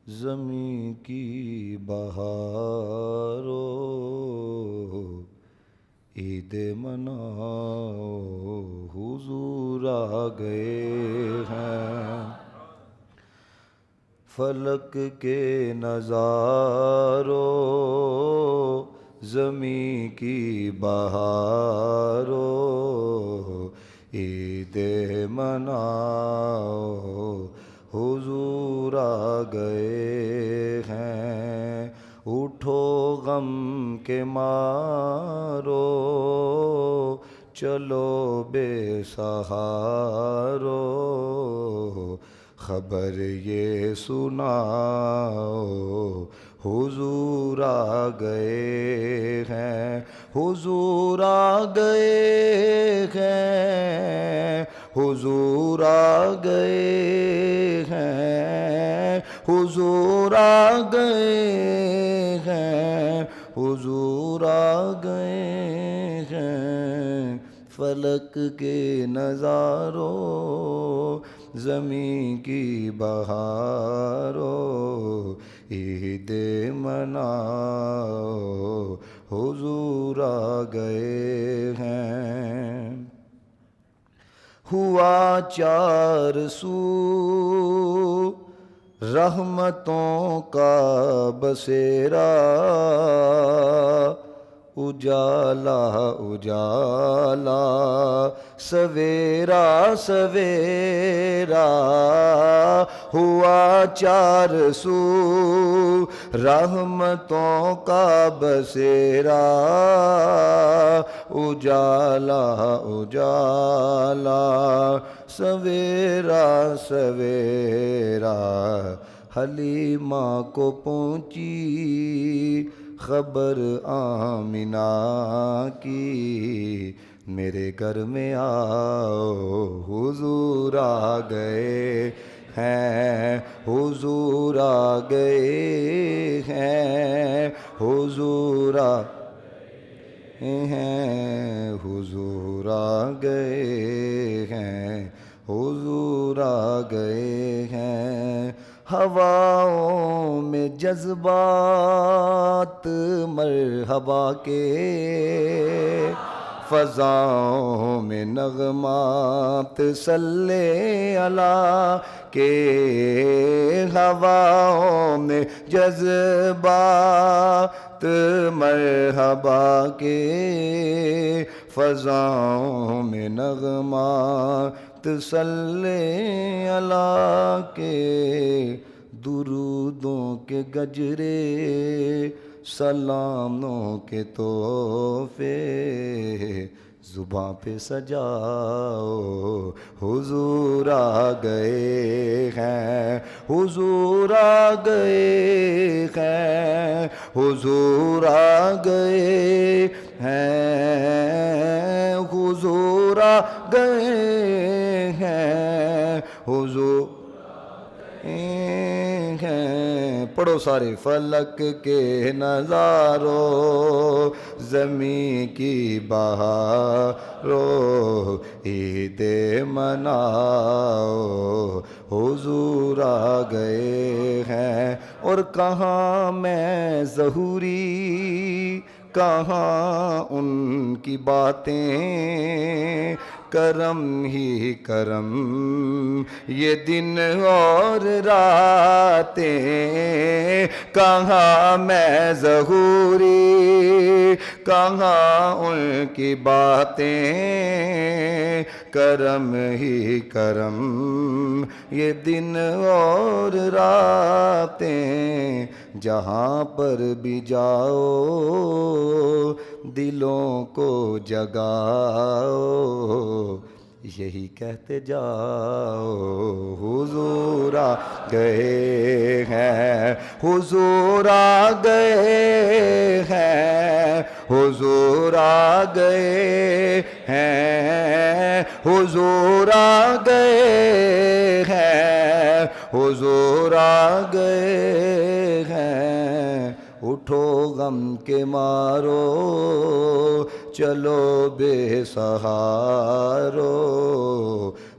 زمیں کی بہارو عید مناؤ حضور آ گئے ہیں فلک کے نظارو زمیں کی بہارو عید مناؤ حضور آ گئے ہیں اٹھو غم کے مارو چلو بے سہارو خبر یہ سناؤ حضور آ گئے ہیں حضور آ گئے ہیں حضور آ گئے ہیں حضور آ گئے ہیں حضور آ گئے ہیں فلک کے نظارو زمیں کی بہارو عید مناؤ حضور آ گئے ہیں ہوا چار سو رحمتوں کا بسیرا اجالا اجالا سویرا سویرا ہوا چار سو رحمتوں کا بسیرا اجالا اجالا سویرا سویرا حلیمہ کو پہنچی خبر آمنہ کی میرے گھر میں آؤ حضور آ گئے ہیں حضور آ گئے ہیں حضور آ ہیں حضور آ گئے ہیں حضور آ گئے ہیں ہواؤں میں جذبات مرحبا کے فضاؤں میں نغمات صلی اللہ کے ہواؤں میں جذبات مرحبا کے فضاؤں میں نغمات صلی اللہ کے درودوں کے گجرے سلاموں کے تحفے زباں پہ سجاؤ حضور آ گئے ہیں حضور آ گئے ہیں حضور آ گئے ہیں حضور آ گئے ہیں حضور ہیں پڑھو سارے فلک کے نظارو زمیں کی بہارو عید مناؤ حضور آ گئے ہیں اور کہاں میں ظہوری کہاں ان کی باتیں کرم ہی کرم یہ دن اور راتیں کہاں میں ظہوری کہاں ان کی باتیں کرم ہی کرم یہ دن اور راتیں جہاں پر بھی جاؤ دلوں کو جگاؤ یہی کہتے جاؤ حضور آ گئے ہیں حضور آ گئے ہیں حضور آ گئے ہیں حضور آ گئے ہیں حضور آ گئے ہیں اٹھو غم کے مارو چلو بے سہارو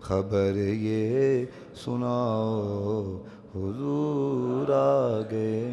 خبر یہ سناؤ حضور کے